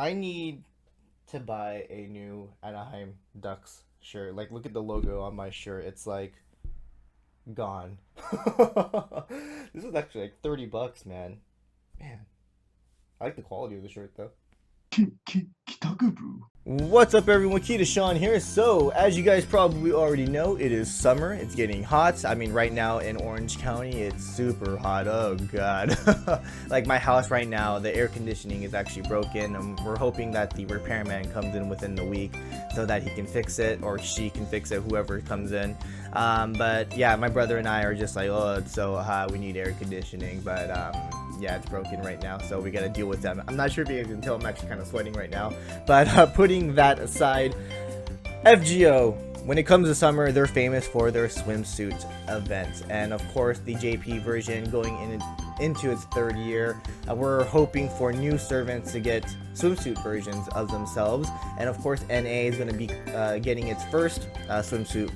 I need to buy a new Anaheim Ducks shirt. Like, look at the logo on my shirt. It's like gone. This is actually like $30, man. Man, I like the quality of the shirt though. 帰宅部。 What's up, everyone? KitaSean here. So, as you guys probably already know, it is summer. It's getting hot. I mean, right now in Orange County, it's super hot. Oh, God. Like, my house right now, the air conditioning is actually broken. And we're hoping that the repairman comes in within the week so that he can fix it, or she can fix it, whoever comes in. But, yeah, my brother and I are just like, oh, it's so hot. We need air conditioning. But, yeah, it's broken right now, so we gotta deal with them. I'm not sure if you guys can tell I'm actually kind of sweating right now, but putting that aside, FGO, when it comes to summer, they're famous for their swimsuit event, and of course the JP version going into its third year. We're hoping for new servants to get swimsuit versions of themselves, and of course NA is going to be getting its first swimsuit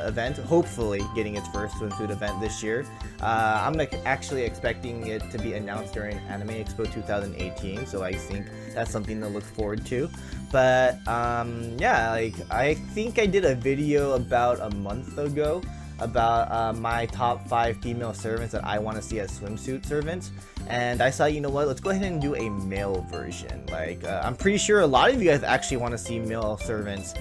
event, hopefully getting its first swimsuit event this year. I'm actually expecting it to be announced during Anime Expo 2018, so I think that's something to look forward to. But yeah, like I think I did a video about a month ago about my top 5 female servants that I want to see as swimsuit servants, and I saw, you know what, let's go ahead and do a male version. Like I'm pretty sure a lot of you guys actually want to see male servants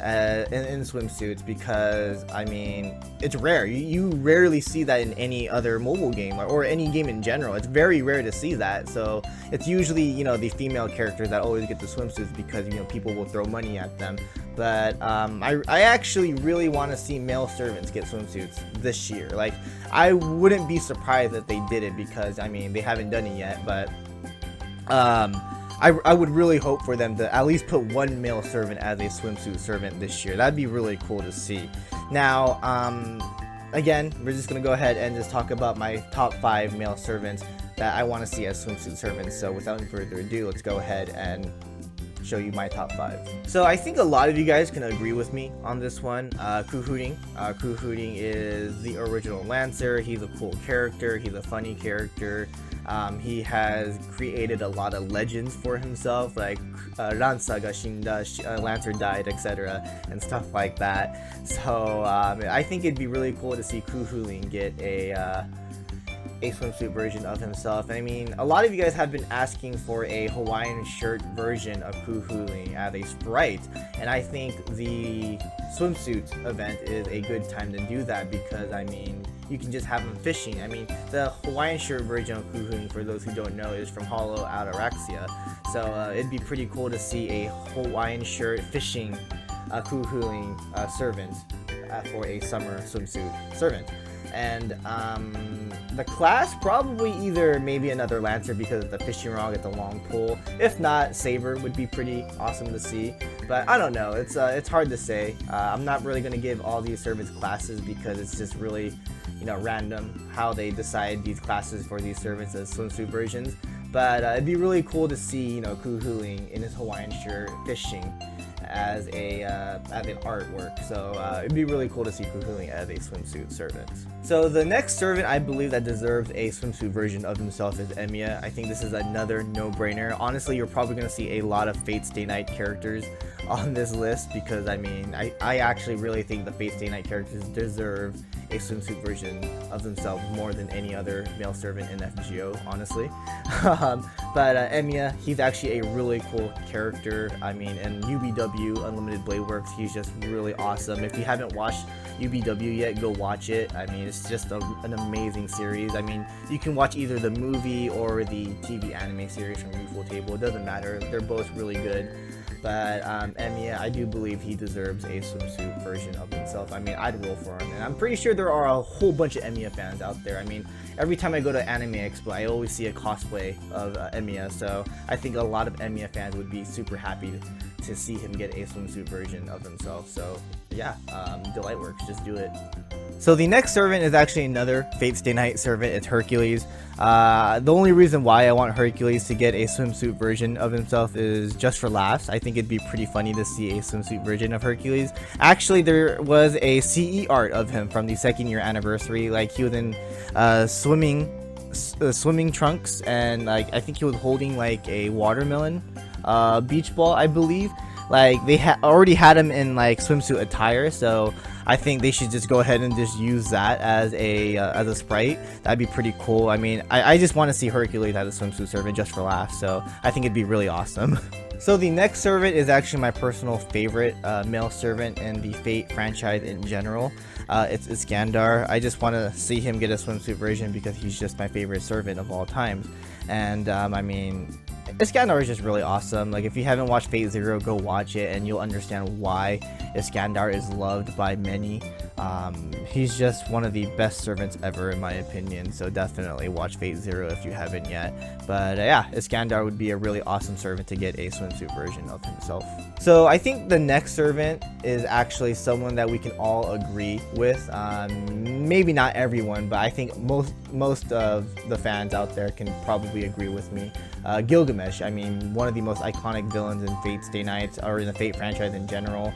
in swimsuits, because I mean it's rare. You rarely see that in any other mobile game or any game in general. It's very rare to see that, so it's usually, you know, the female characters that always get the swimsuits because, you know, people will throw money at them. But I actually really want to see male servants get swimsuits this year. Like, I wouldn't be surprised if they did it, because I mean they haven't done it yet, but I would really hope for them to at least put one male servant as a swimsuit servant this year. That'd be really cool to see. Now, again, we're just gonna go ahead and just talk about my top 5 male servants that I want to see as swimsuit servants. So without any further ado, let's go ahead and show you my top 5. So I think a lot of you guys can agree with me on this one. Kuhooting. Kuhooting is the original Lancer. He's a cool character. He's a funny character. He has created a lot of legends for himself, like Ransa ga shinda, Lancer died, etc., and stuff like that. So I think it'd be really cool to see Kuhooting get a swimsuit version of himself. I mean, a lot of you guys have been asking for a Hawaiian shirt version of Kuhooing as a sprite, and I think the swimsuit event is a good time to do that, because I mean you can just have him fishing. I mean, the Hawaiian shirt version of Kuhooing, for those who don't know, is from Hollow Ataraxia, so it'd be pretty cool to see a Hawaiian shirt fishing Kuhooing servant for a summer swimsuit servant. And the class, probably either maybe another Lancer because of the fishing rod at the long pole. If not, Saber would be pretty awesome to see. But I don't know, it's hard to say. I'm not really going to give all these servants classes, because it's just really, you know, random how they decide these classes for these servants as swimsuit versions. But it'd be really cool to see, you know, Kuhooing in his Hawaiian shirt fishing as an artwork. So it'd be really cool to see Kuhooing as a swimsuit servant. So the next servant I believe that deserves a swimsuit version of himself is Emiya. I think this is another no-brainer. Honestly, you're probably going to see a lot of Fate Stay Night characters on this list, because I mean I actually really think the Fate Stay Night characters deserve a swimsuit version of themselves more than any other male servant in FGO, honestly. But Emiya, he's actually a really cool character. I mean, in UBW Unlimited Blade Works, he's just really awesome. If you haven't watched UBW yet, go watch it. I mean, it's just an amazing series. I mean, you can watch either the movie or the TV anime series from Ufotable. It doesn't matter. They're both really good. But Emiya, I do believe he deserves a swimsuit version of himself. I mean, I'd roll for him, and I'm pretty sure there are a whole bunch of Emiya fans out there. I mean, every time I go to Anime Expo, I always see a cosplay of Emiya, so I think a lot of Emiya fans would be super happy to see him get a swimsuit version of himself. So yeah, Delightworks, just do it. So the next servant is actually another Fate Stay Night servant. It's Hercules. The only reason why I want Hercules to get a swimsuit version of himself is just for laughs. I think it'd be pretty funny to see a swimsuit version of Hercules. Actually, there was a CE art of him from the 2nd year anniversary. Like, he was in swimming trunks, and like I think he was holding like a watermelon beach ball, I believe. Like they already had him in like swimsuit attire, so I think they should just go ahead and just use that as a sprite. That'd be pretty cool. I mean, I just want to see Hercules as a swimsuit servant just for laughs, so I think it'd be really awesome. So the next servant is actually my personal favorite male servant in the Fate franchise in general. It's Iskandar. I just want to see him get a swimsuit version because he's just my favorite servant of all times. And I mean, Iskandar is just really awesome. Like, if you haven't watched Fate Zero, go watch it and you'll understand why Iskandar is loved by many. He's just one of the best servants ever in my opinion, so definitely watch Fate Zero if you haven't yet. But yeah, Iskandar would be a really awesome servant to get a swimsuit version of himself. So I think the next servant is actually someone that we can all agree with. Maybe not everyone, but I think most of the fans out there can probably agree with me. Gilgamesh, I mean, one of the most iconic villains in Fate Stay Nights, or in the Fate franchise in general.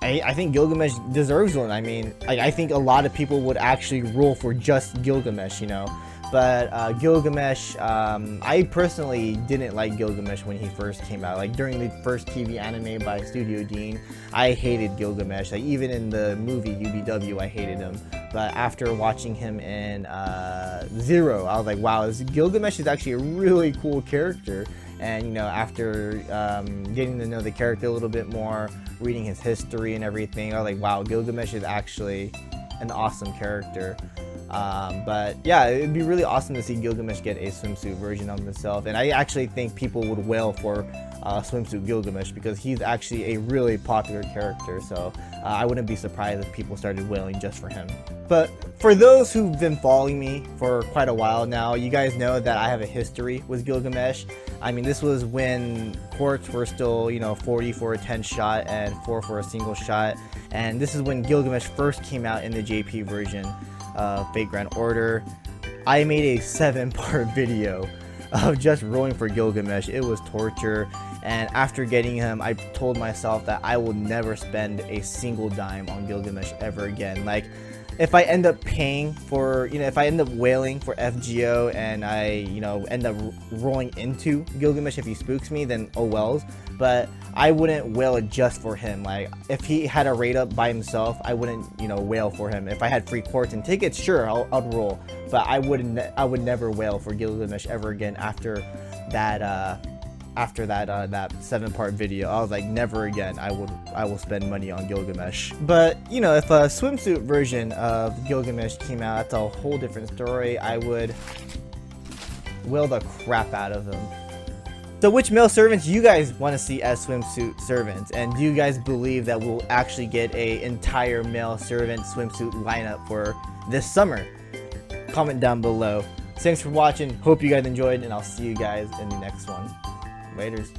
I think Gilgamesh deserves one. I mean, I think a lot of people would actually rule for just Gilgamesh, you know. But Gilgamesh, I personally didn't like Gilgamesh when he first came out. Like, during the first TV anime by Studio Dean, I hated Gilgamesh. Like, even in the movie UBW, I hated him. But after watching him in Zero, I was like, wow, Gilgamesh is actually a really cool character. And, you know, after getting to know the character a little bit more, reading his history and everything, I was like, wow, Gilgamesh is actually an awesome character. But yeah, it'd be really awesome to see Gilgamesh get a swimsuit version of himself. And I actually think people would wail for swimsuit Gilgamesh because he's actually a really popular character. So I wouldn't be surprised if people started wailing just for him. But for those who've been following me for quite a while now, you guys know that I have a history with Gilgamesh. I mean, this was when quartz were still, you know, 40 for a 10 shot and 4 for a single shot. And this is when Gilgamesh first came out in the JP version of Fate Grand Order. I made a 7-part video of just rolling for Gilgamesh. It was torture. And after getting him, I told myself that I will never spend a single dime on Gilgamesh ever again. Like, if I end up paying for, you know, if I end up wailing for FGO and I, you know, end up rolling into Gilgamesh if he spooks me, then oh wells. But I wouldn't wail it just for him. Like, if he had a raid up by himself, I wouldn't, you know, wail for him. If I had free quartz and tickets, sure, I'd roll. But I would never wail for Gilgamesh ever again after that. That 7-part video. I was like, never again I will spend money on Gilgamesh. But, you know, if a swimsuit version of Gilgamesh came out, that's a whole different story. I would wail the crap out of him. So which male servants you guys want to see as swimsuit servants? And do you guys believe that we'll actually get a entire male servant swimsuit lineup for this summer? Comment down below. Thanks for watching. Hope you guys enjoyed, and I'll see you guys in the next one. Laters.